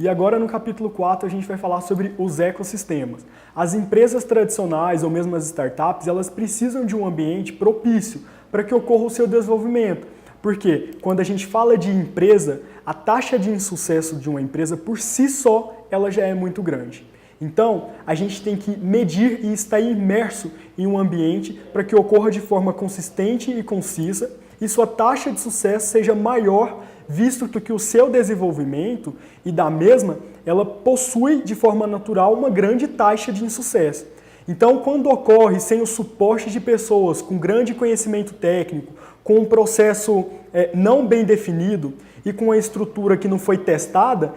E agora no capítulo 4 a gente vai falar sobre os ecossistemas. As empresas tradicionais ou mesmo as startups, elas precisam de um ambiente propício para que ocorra o seu desenvolvimento. Porque quando a gente fala de empresa, a taxa de insucesso de uma empresa por si só, ela já é muito grande. Então, a gente tem que medir e estar imerso em um ambiente para que ocorra de forma consistente e concisa e sua taxa de sucesso seja maior, visto que o seu desenvolvimento e da mesma, ela possui de forma natural uma grande taxa de insucesso. Então, quando ocorre sem o suporte de pessoas com grande conhecimento técnico, com um processo não bem definido e com uma estrutura que não foi testada,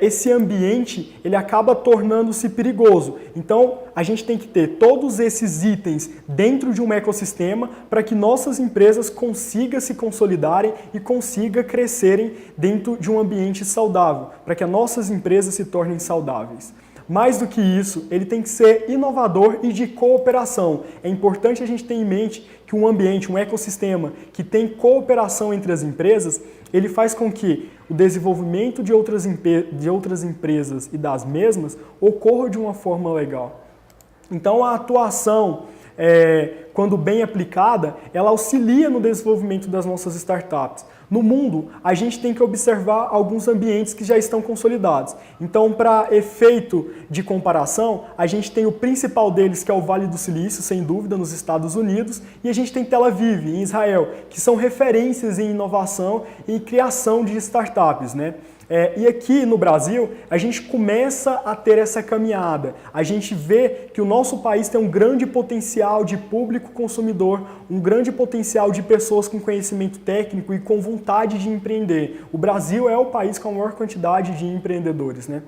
esse ambiente ele acaba tornando-se perigoso. Então, a gente tem que ter todos esses itens dentro de um ecossistema para que nossas empresas consigam se consolidarem e consigam crescerem dentro de um ambiente saudável, para que as nossas empresas se tornem saudáveis. Mais do que isso, ele tem que ser inovador e de cooperação. É importante a gente ter em mente que um ambiente, um ecossistema que tem cooperação entre as empresas, ele faz com que o desenvolvimento de outras empresas e das mesmas ocorra de uma forma legal. Então a atuação, quando bem aplicada, ela auxilia no desenvolvimento das nossas startups. No mundo, a gente tem que observar alguns ambientes que já estão consolidados. Então, para efeito de comparação, a gente tem o principal deles, que é o Vale do Silício, sem dúvida, nos Estados Unidos, e a gente tem Tel Aviv, em Israel, que são referências em inovação e em criação de startups, né? E aqui no Brasil, a gente começa a ter essa caminhada. A gente vê que o nosso país tem um grande potencial de público consumidor, um grande potencial de pessoas com conhecimento técnico e com vontade de empreender. O Brasil é o país com a maior quantidade de empreendedores, né?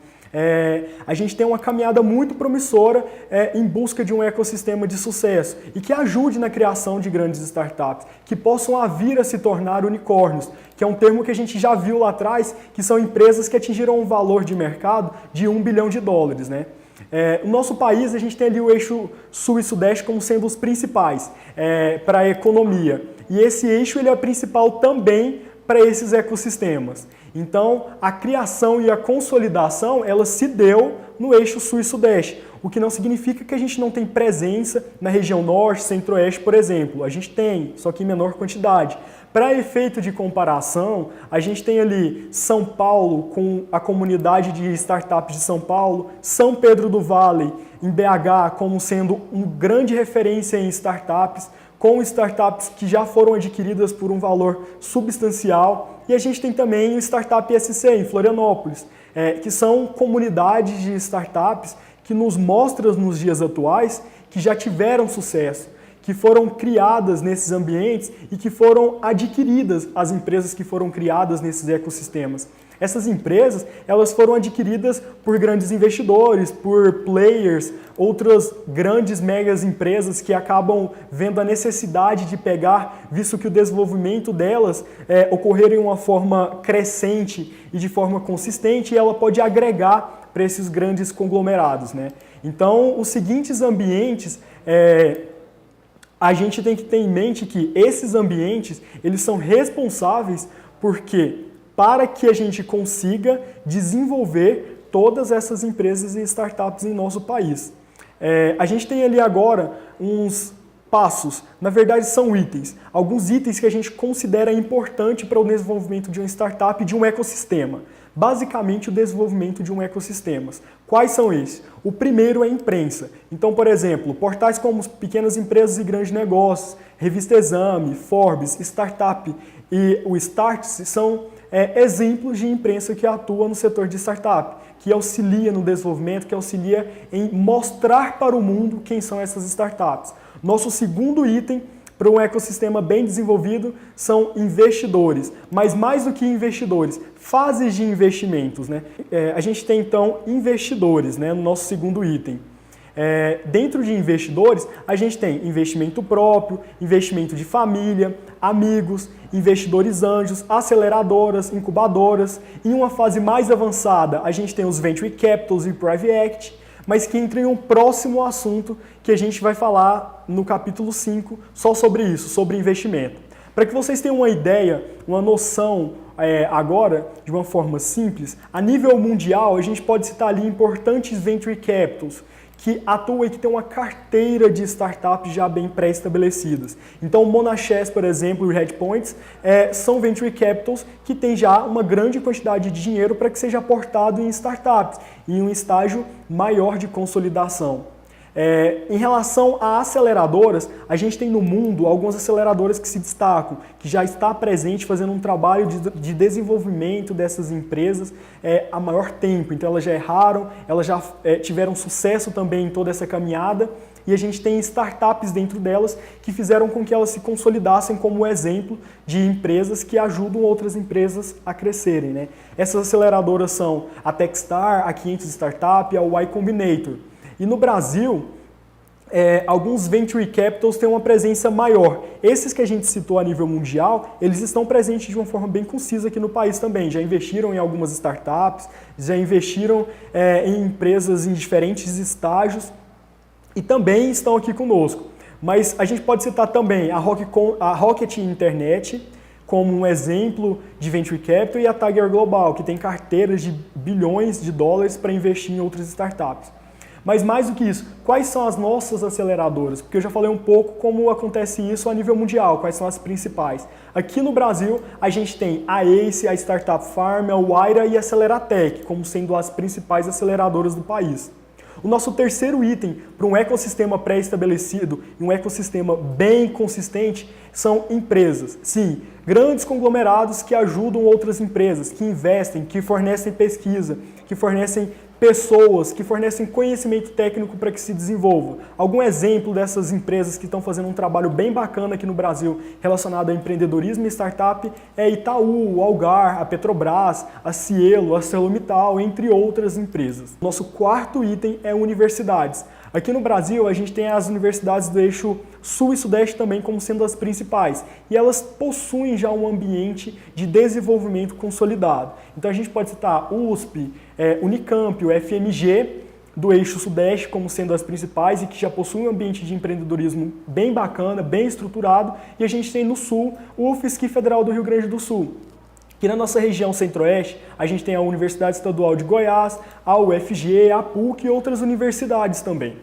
A gente tem uma caminhada muito promissora em busca de um ecossistema de sucesso e que ajude na criação de grandes startups, que possam vir a se tornar unicórnios, que é um termo que a gente já viu lá atrás, que são empresas que atingiram um valor de mercado de $1 bilhão, né? No nosso país, a gente tem ali o eixo sul e sudeste como sendo os principais para a economia. E esse eixo ele é principal também para esses ecossistemas. Então, a criação e a consolidação, ela se deu no eixo sul e sudeste, o que não significa que a gente não tem presença na região norte, centro-oeste, por exemplo. A gente tem, só que em menor quantidade. Para efeito de comparação, a gente tem ali São Paulo com a comunidade de startups de São Paulo, São Pedro do Vale, em BH, como sendo uma grande referência em startups, com startups que já foram adquiridas por um valor substancial. E a gente tem também o Startup SC em Florianópolis, que são comunidades de startups que nos mostram nos dias atuais que já tiveram sucesso, que foram criadas nesses ambientes e que foram adquiridas, as empresas que foram criadas nesses ecossistemas. Essas empresas, elas foram adquiridas por grandes investidores, por players, outras grandes megas empresas que acabam vendo a necessidade de pegar, visto que o desenvolvimento delas ocorrer em uma forma crescente e de forma consistente, e ela pode agregar para esses grandes conglomerados, né? Então, os seguintes ambientes, a gente tem que ter em mente que esses ambientes, eles são responsáveis porque para que a gente consiga desenvolver todas essas empresas e startups em nosso país. A gente tem ali agora uns passos, na verdade são itens, alguns itens que a gente considera importante para o desenvolvimento de uma startup e de um ecossistema. Basicamente o desenvolvimento de um ecossistema. Quais são esses? O primeiro é a imprensa. Então, por exemplo, portais como Pequenas Empresas e Grandes Negócios, Revista Exame, Forbes, Startup e o Startse são exemplos de imprensa que atua no setor de startup, que auxilia no desenvolvimento, que auxilia em mostrar para o mundo quem são essas startups. Nosso segundo item para um ecossistema bem desenvolvido são investidores, mas mais do que investidores, fases de investimentos, né? A gente tem então investidores, né, no nosso segundo item. Dentro de investidores, a gente tem investimento próprio, investimento de família, amigos, investidores anjos, aceleradoras, incubadoras. Em uma fase mais avançada, a gente tem os Venture Capitals e Private Equity. mas que entra em um próximo assunto que a gente vai falar no capítulo 5, só sobre isso, sobre investimento. Para que vocês tenham uma ideia, uma noção agora, de uma forma simples, a nível mundial a gente pode citar ali importantes venture capitals, que atuam e que tem uma carteira de startups já bem pré-estabelecidas. Então, o Monash, por exemplo, e o Redpoints são venture capitals que têm já uma grande quantidade de dinheiro para que seja aportado em startups, em um estágio maior de consolidação. Em relação a aceleradoras, a gente tem no mundo algumas aceleradoras que se destacam, que já está presente fazendo um trabalho de desenvolvimento dessas empresas há maior tempo. Então elas já erraram, elas já tiveram sucesso também em toda essa caminhada e a gente tem startups dentro delas que fizeram com que elas se consolidassem como exemplo de empresas que ajudam outras empresas a crescerem, né? Essas aceleradoras são a Techstar, a 500 Startup e a Y Combinator. E no Brasil, alguns venture capitals têm uma presença maior. Esses que a gente citou a nível mundial, eles estão presentes de uma forma bem concisa aqui no país também. Já investiram em algumas startups, já investiram em empresas em diferentes estágios e também estão aqui conosco. Mas a gente pode citar também a Rocket Internet como um exemplo de venture capital e a Tiger Global, que tem carteiras de bilhões de dólares para investir em outras startups. Mas mais do que isso, quais são as nossas aceleradoras? Porque eu já falei um pouco como acontece isso a nível mundial, quais são as principais. Aqui no Brasil, a gente tem a ACE, a Startup Farm, a Wayra e a Aceleratec, como sendo as principais aceleradoras do país. O nosso terceiro item para um ecossistema pré-estabelecido e um ecossistema bem consistente são empresas. Sim, grandes conglomerados que ajudam outras empresas, que investem, que fornecem pesquisa, que fornecem pessoas, que fornecem conhecimento técnico para que se desenvolva. Algum exemplo dessas empresas que estão fazendo um trabalho bem bacana aqui no Brasil relacionado a empreendedorismo e startup é Itaú, o Algar, a Petrobras, a Cielo, a ArcelorMittal, entre outras empresas. Nosso quarto item é universidades. Aqui no Brasil, a gente tem as universidades do eixo Sul e Sudeste também como sendo as principais, e elas possuem já um ambiente de desenvolvimento consolidado. Então a gente pode citar USP, Unicamp, o FMG, do eixo Sudeste como sendo as principais e que já possuem um ambiente de empreendedorismo bem bacana, bem estruturado, e a gente tem no Sul o UFSC Federal do Rio Grande do Sul. Aqui na nossa região centro-oeste, a gente tem a Universidade Estadual de Goiás, a UFG, a PUC e outras universidades também.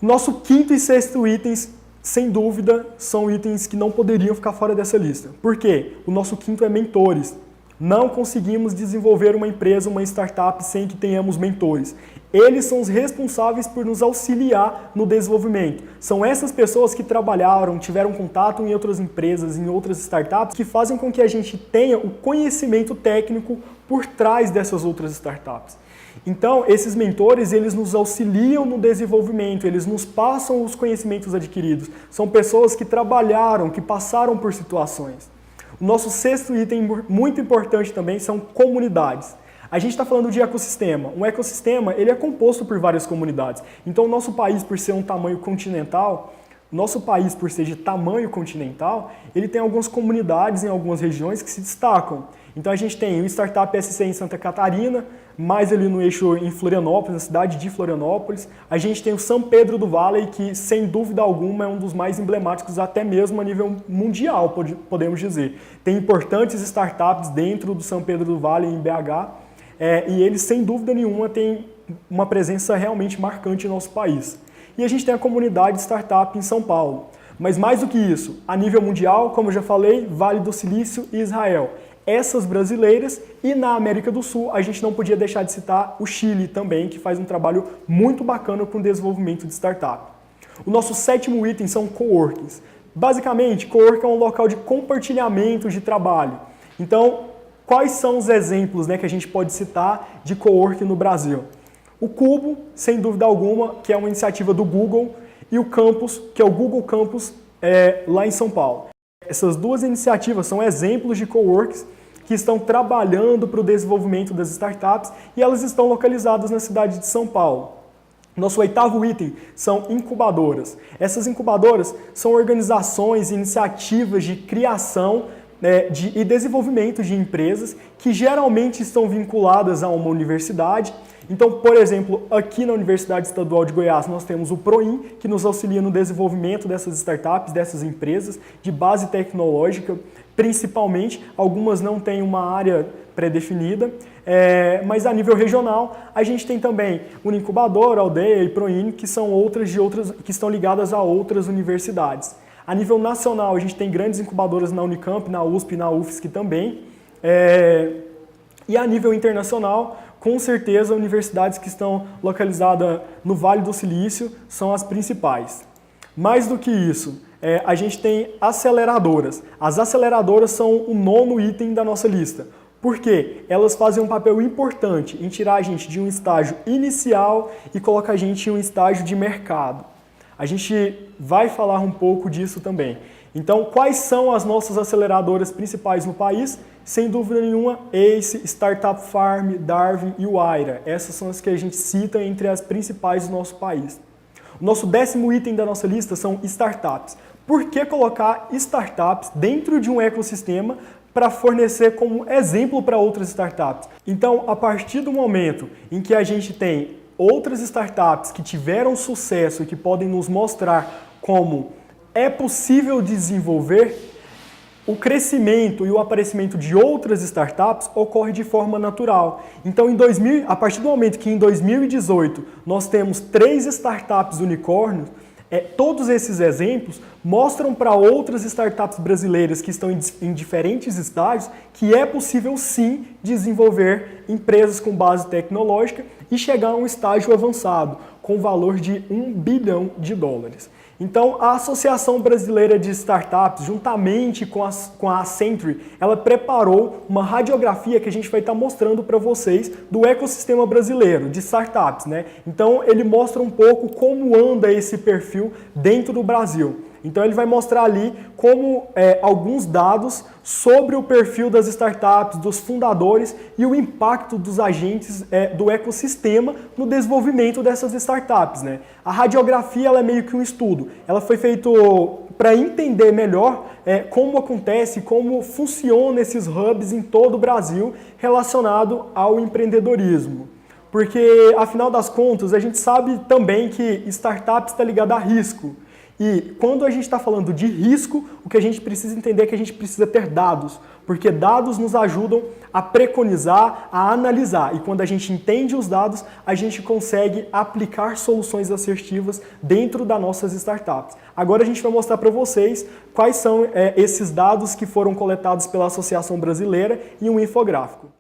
Nosso quinto e sexto itens, sem dúvida, são itens que não poderiam ficar fora dessa lista. Por quê? O nosso quinto é mentores. Não conseguimos desenvolver uma empresa, uma startup, sem que tenhamos mentores. Eles são os responsáveis por nos auxiliar no desenvolvimento. São essas pessoas que trabalharam, tiveram contato em outras empresas, em outras startups, que fazem com que a gente tenha o conhecimento técnico por trás dessas outras startups. Então, esses mentores, eles nos auxiliam no desenvolvimento, eles nos passam os conhecimentos adquiridos. São pessoas que trabalharam, que passaram por situações. O nosso sexto item muito importante também são comunidades. A gente está falando de ecossistema. Um ecossistema ele é composto por várias comunidades. Então, o nosso país, por ser um tamanho continental, ele tem algumas comunidades em algumas regiões que se destacam. Então, a gente tem o Startup SC em Santa Catarina, mais ali no eixo em Florianópolis, na cidade de Florianópolis. A gente tem o São Pedro do Vale, que, sem dúvida alguma, é um dos mais emblemáticos, até mesmo a nível mundial, podemos dizer. Tem importantes startups dentro do São Pedro do Vale, em BH, e eles, sem dúvida nenhuma, têm uma presença realmente marcante no nosso país. E a gente tem a comunidade startup em São Paulo. Mas mais do que isso, a nível mundial, como eu já falei, Vale do Silício e Israel. Essas brasileiras, e na América do Sul a gente não podia deixar de citar o Chile também, que faz um trabalho muito bacana com o desenvolvimento de startup. O nosso sétimo item são coworkings. Basicamente, coworking é um local de compartilhamento de trabalho. Então, quais são os exemplos, que a gente pode citar de coworking no Brasil? O Cubo, sem dúvida alguma, que é uma iniciativa do Google, e o Campus, que é o Google Campus, lá em São Paulo. Essas duas iniciativas são exemplos de coworks que estão trabalhando para o desenvolvimento das startups e elas estão localizadas na cidade de São Paulo. Nosso oitavo item são incubadoras. Essas incubadoras são organizações e iniciativas de criação e desenvolvimento de empresas que geralmente estão vinculadas a uma universidade. Então, por exemplo, aqui na Universidade Estadual de Goiás nós temos o PROIN, que nos auxilia no desenvolvimento dessas startups, dessas empresas de base tecnológica, principalmente. Algumas não têm uma área pré-definida, mas a nível regional a gente tem também Unincubadora, Aldeia e PROIN, que são que estão ligadas a outras universidades. A nível nacional a gente tem grandes incubadoras na Unicamp, na USP e na UFSC também. E a nível internacional, com certeza, universidades que estão localizadas no Vale do Silício são as principais. Mais do que isso, a gente tem aceleradoras. As aceleradoras são o 9º item da nossa lista. Por quê? Elas fazem um papel importante em tirar a gente de um estágio inicial e colocar a gente em um estágio de mercado. A gente vai falar um pouco disso também. Então, quais são as nossas aceleradoras principais no país? Sem dúvida nenhuma, ACE, Startup Farm, Darwin e o Aira. Essas são as que a gente cita entre as principais do nosso país. O nosso 10º item da nossa lista são startups. Por que colocar startups dentro de um ecossistema para fornecer como exemplo para outras startups? Então, a partir do momento em que a gente tem outras startups que tiveram sucesso e que podem nos mostrar como é possível desenvolver, o crescimento e o aparecimento de outras startups ocorre de forma natural. Então, a partir do momento que em 2018 nós temos 3 startups unicórnios, todos esses exemplos mostram para outras startups brasileiras que estão em diferentes estágios que é possível sim desenvolver empresas com base tecnológica e chegar a um estágio avançado com valor de US$1 bilhão. Então, a Associação Brasileira de Startups, juntamente com a Accenture, ela preparou uma radiografia que a gente vai estar mostrando para vocês do ecossistema brasileiro de startups, né? Então, ele mostra um pouco como anda esse perfil dentro do Brasil. Então, ele vai mostrar ali como alguns dados sobre o perfil das startups, dos fundadores e o impacto dos agentes do ecossistema no desenvolvimento dessas startups, né? A radiografia ela é meio que um estudo. Ela foi feita para entender melhor como acontece, como funcionam esses hubs em todo o Brasil relacionado ao empreendedorismo. Porque, afinal das contas, a gente sabe também que startup está ligada a risco. E quando a gente está falando de risco, o que a gente precisa entender é que a gente precisa ter dados, porque dados nos ajudam a preconizar, a analisar. E quando a gente entende os dados, a gente consegue aplicar soluções assertivas dentro das nossas startups. Agora a gente vai mostrar para vocês quais são esses dados que foram coletados pela Associação Brasileira em um infográfico.